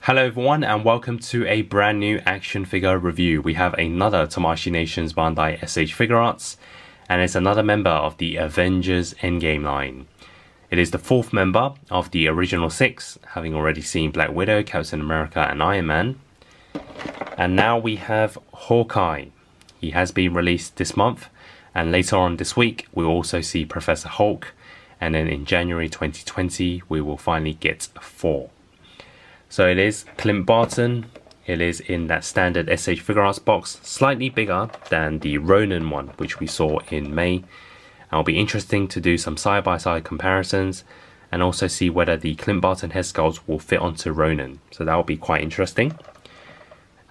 Hello everyone and welcome to a brand new action figure review. We have another Tamashii Nations Bandai SH Figuarts, and it's another member of the Avengers Endgame line. It is the fourth member of the original six, having already seen Black Widow, Captain America and Iron Man. And now we have Hawkeye. He has been released this month, and later on this week we'll also see Professor Hulk, and then in January 2020 we will finally get Thor. So it is Clint Barton. It is in that standard SH Figuarts box, slightly bigger than the Ronin one, which we saw in May. And it'll be interesting to do some side-by-side comparisons and also see whether the Clint Barton Headsculpt will fit onto Ronin. So that will be quite interesting.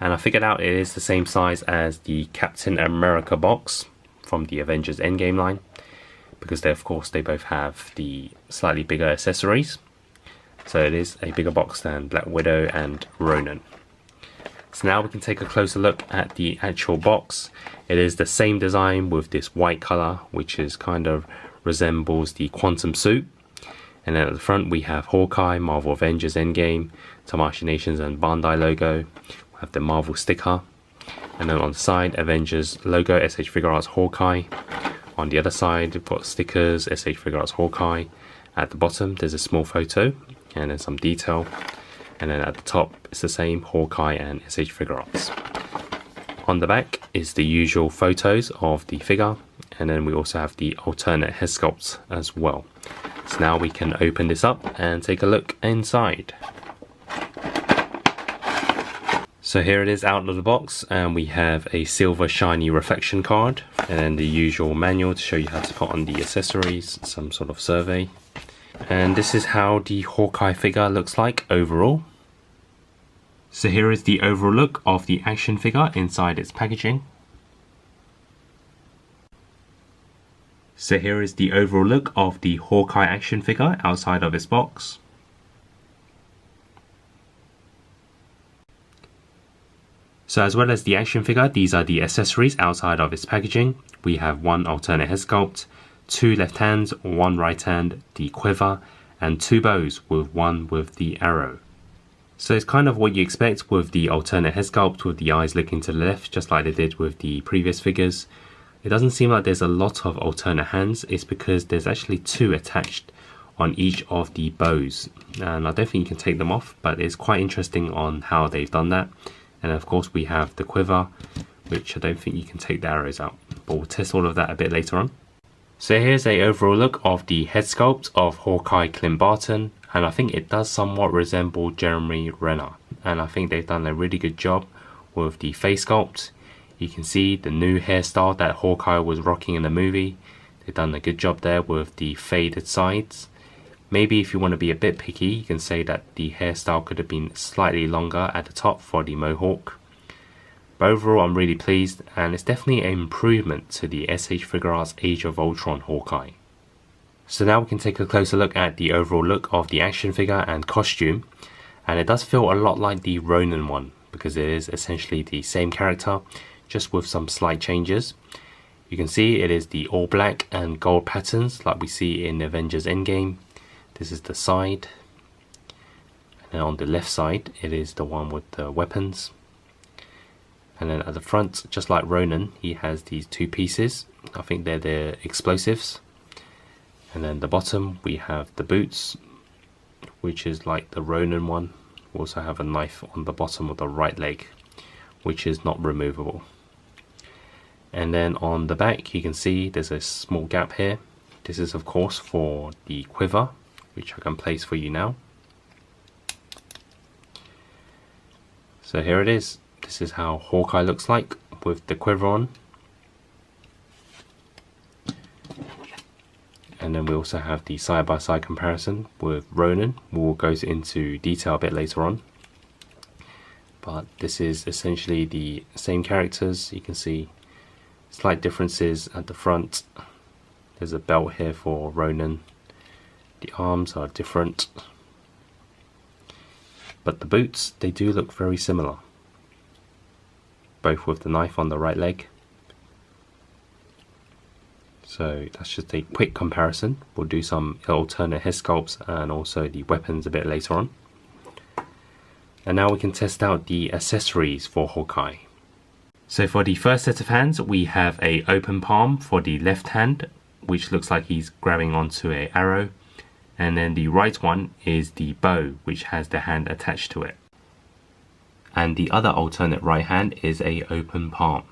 And I figured out it is the same size as the Captain America box from the Avengers Endgame line, because they, of course, they both have the slightly bigger accessories. So it is a bigger box than Black Widow and Ronin. So now we can take a closer look at the actual box. It is the same design with this white color, which is kind of resembles the Quantum suit. And then at the front we have Hawkeye, Marvel Avengers Endgame, Tamashii Nations and Bandai logo. We have the Marvel sticker. And then on the side, Avengers logo, SH Figuarts Hawkeye. On the other side, we've got stickers, SH Figuarts Hawkeye. At the bottom, there's a small photo and then some detail, and then at the top it's the same Hawkeye and SH Figuarts. On the back is the usual photos of the figure, and then we also have the alternate head sculpts as well. So now we can open this up and take a look inside. So here it is out of the box, and we have a silver shiny reflection card, and then the usual manual to show you how to put on the accessories, some sort of survey. And this is how the Hawkeye figure looks like overall. So here is the overall look of the action figure inside its packaging. So here is the overall look of the Hawkeye action figure outside of its box. So as well as the action figure, these are the accessories outside of its packaging. We have one alternate head sculpt, two left hands, one right hand, the quiver, and two bows with one with the arrow. So it's kind of what you expect with the alternate head sculpt, with the eyes looking to the left, just like they did with the previous figures. It doesn't seem like there's a lot of alternate hands. It's because there's actually two attached on each of the bows, and I don't think you can take them off, but it's quite interesting on how they've done that. And of course we have the quiver, which I don't think you can take the arrows out, but we'll test all of that a bit later on. So here's a overall look of the head sculpt of Hawkeye Clint Barton, and I think it does somewhat resemble Jeremy Renner, and I think they've done a really good job with the face sculpt. You can see the new hairstyle that Hawkeye was rocking in the movie. They've done a good job there with the faded sides. Maybe if you want to be a bit picky, you can say that the hairstyle could have been slightly longer at the top for the mohawk. But overall, I'm really pleased, and it's definitely an improvement to the SH Figuarts Age of Ultron Hawkeye. So now we can take a closer look at the overall look of the action figure and costume, and it does feel a lot like the Ronin one, because it is essentially the same character, just with some slight changes. You can see it is the all black and gold patterns like we see in Avengers Endgame. This is the side, and then on the left side it is the one with the weapons. And then at the front, just like Ronin, he has these two pieces. I think they're the explosives. And then the bottom, we have the boots, which is like the Ronin one. We also have a knife on the bottom of the right leg, which is not removable. And then on the back, you can see there's a small gap here. This is, of course, for the quiver, which I can place for you now. So here it is. This is how Hawkeye looks like with the quiver on. And then we also have the side-by-side comparison with Ronin. We'll go into detail a bit later on. But this is essentially the same characters. You can see slight differences at the front. There's a belt here for Ronin. The arms are different. But the boots, they do look very similar. Both with the knife on the right leg. So that's just a quick comparison. We'll do some alternate head sculpts and also the weapons a bit later on. And now we can test out the accessories for Hawkeye. So for the first set of hands, we have a open palm for the left hand, which looks like he's grabbing onto an arrow. And then the right one is the bow, which has the hand attached to it. And the other alternate right hand is a open palm.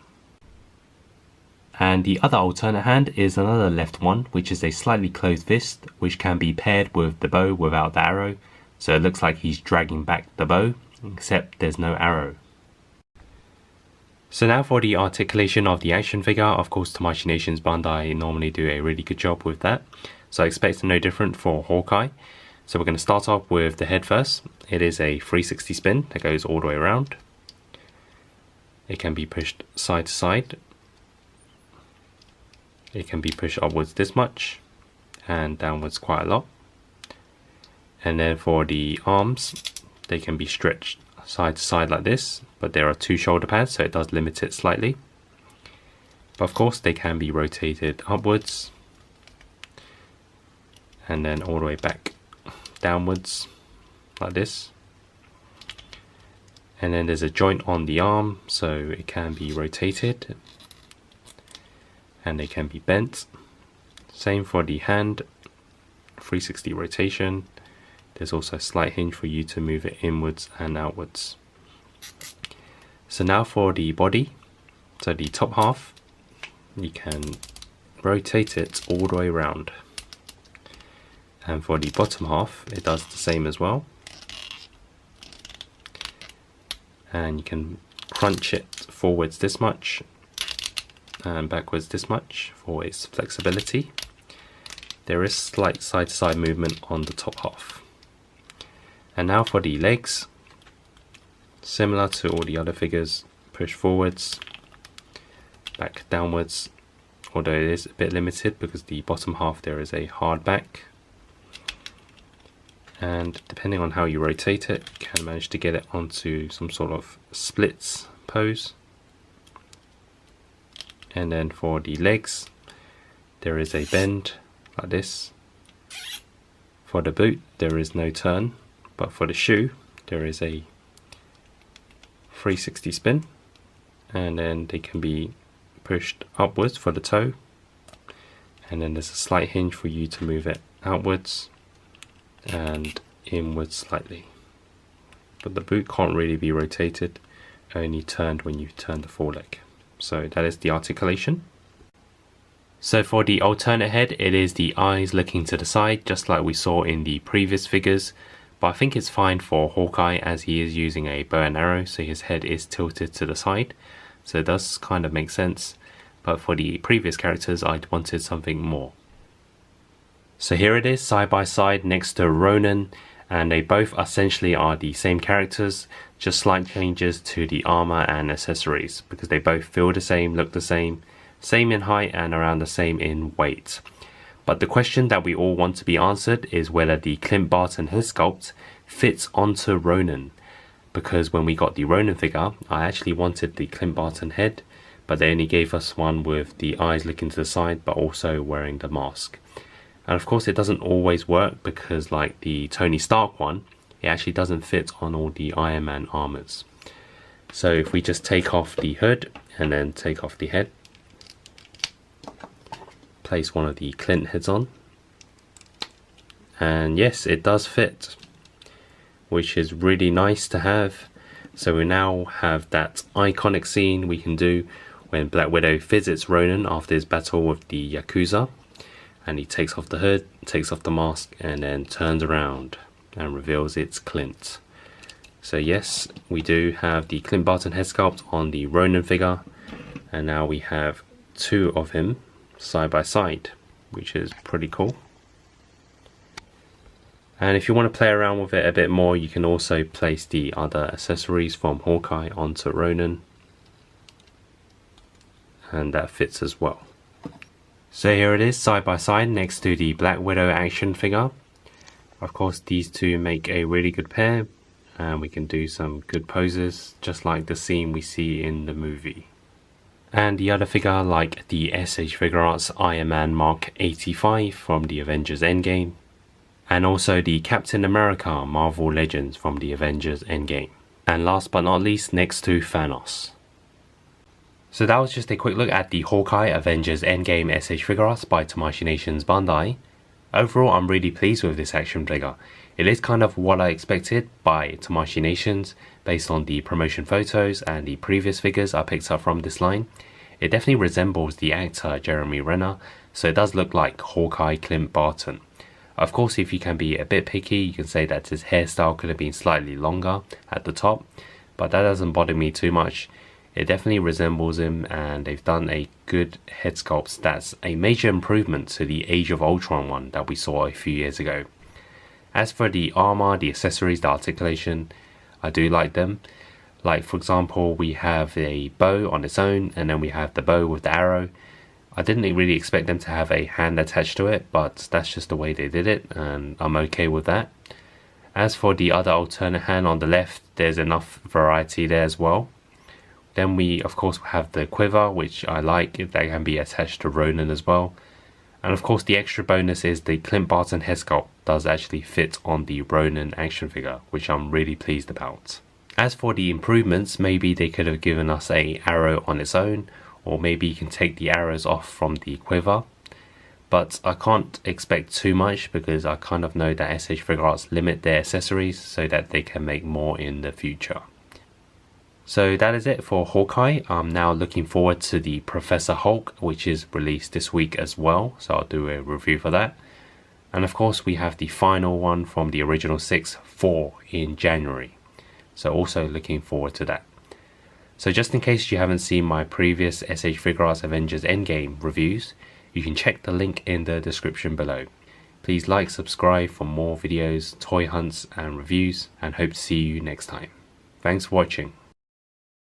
And the other alternate hand is another left one, which is a slightly closed fist, which can be paired with the bow without the arrow. So it looks like he's dragging back the bow, except there's no arrow. So now for the articulation of the action figure. Of course, Tamashii Bandai normally do a really good job with that. So I expect no different for Hawkeye. So we're going to start off with the head first. It is a 360 spin that goes all the way around. It can be pushed side to side. It can be pushed upwards this much and downwards quite a lot. And then for the arms, they can be stretched side to side like this, but there are two shoulder pads, so it does limit it slightly. But of course they can be rotated upwards and then all the way back downwards like this. And then there's a joint on the arm, so it can be rotated and they can be bent. Same for the hand, 360 rotation. There's also a slight hinge for you to move it inwards and outwards. So now for the body. So the top half, you can rotate it all the way around. And for the bottom half, it does the same as well. And you can crunch it forwards this much and backwards this much for its flexibility. There is slight side to side movement on the top half. And now for the legs, similar to all the other figures, push forwards, back downwards, although it is a bit limited because the bottom half there is a hard back. And depending on how you rotate it, you can manage to get it onto some sort of splits pose. And then for the legs, there is a bend like this. For the boot, there is no turn, but for the shoe, there is a 360 spin, and then they can be pushed upwards for the toe, and then there's a slight hinge for you to move it outwards and inwards slightly. But the boot can't really be rotated, only turned when you turn the foreleg. So that is the articulation. So for the alternate head, it is the eyes looking to the side, just like we saw in the previous figures. But I think it's fine for Hawkeye as he is using a bow and arrow, so his head is tilted to the side. So it does kind of make sense. But for the previous characters, I wanted something more. So here it is side by side next to Ronin, and they both essentially are the same characters, just slight changes to the armor and accessories, because they both feel the same, look the same in height and around the same in weight. But the question that we all want to be answered is whether the Clint Barton Headsculpt fits onto Ronin. Because when we got the Ronin figure, I actually wanted the Clint Barton head, but they only gave us one with the eyes looking to the side but also wearing the mask. And of course it doesn't always work, because like the Tony Stark one, it actually doesn't fit on all the Iron Man armors. So if we just take off the hood and then take off the head, place one of the Clint heads on, and yes, it does fit, which is really nice to have. So we now have that iconic scene we can do when Black Widow visits Ronin after his battle with the Yakuza, and he takes off the hood, takes off the mask, and then turns around and reveals it's Clint. So yes, we do have the Clint Barton head sculpt on the Ronin figure, and now we have two of him side by side, which is pretty cool. And if you want to play around with it a bit more, you can also place the other accessories from Hawkeye onto Ronin, and that fits as well. So here it is side by side next to the Black Widow action figure. Of course these two make a really good pair, and we can do some good poses just like the scene we see in the movie. And the other figure, like the SH Figuarts Iron Man Mark 85 from the Avengers Endgame, and also the Captain America Marvel Legends from the Avengers Endgame. And last but not least, next to Thanos. So that was just a quick look at the Hawkeye Avengers Endgame SH Figuarts by Tamashii Nations Bandai. Overall, I'm really pleased with this action figure. It is kind of what I expected by Tamashii Nations based on the promotion photos and the previous figures I picked up from this line. It definitely resembles the actor Jeremy Renner, so it does look like Hawkeye Clint Barton. Of course, if you can be a bit picky, you can say that his hairstyle could have been slightly longer at the top, but that doesn't bother me too much. It definitely resembles him, and they've done a good head sculpt that's a major improvement to the Age of Ultron one that we saw a few years ago. As for the armor, the accessories, the articulation, I do like them. Like for example, we have a bow on its own, and then we have the bow with the arrow. I didn't really expect them to have a hand attached to it, but that's just the way they did it, and I'm okay with that. As for the other alternate hand on the left, there's enough variety there as well. Then we of course have the quiver, which I like, that can be attached to Ronin as well. And of course the extra bonus is the Clint Barton head sculpt does actually fit on the Ronin action figure, which I'm really pleased about. As for the improvements, maybe they could have given us an arrow on its own, or maybe you can take the arrows off from the quiver. But I can't expect too much because I kind of know that SH Figuarts limit their accessories so that they can make more in the future. So that is it for Hawkeye. I'm now looking forward to the Professor Hulk, which is released this week as well, so I'll do a review for that. And of course we have the final one from the original 6, 4 in January, so also looking forward to that. So just in case you haven't seen my previous SH Figuarts Avengers Endgame reviews, you can check the link in the description below. Please like, subscribe for more videos, toy hunts and reviews, and hope to see you next time. Thanks for watching.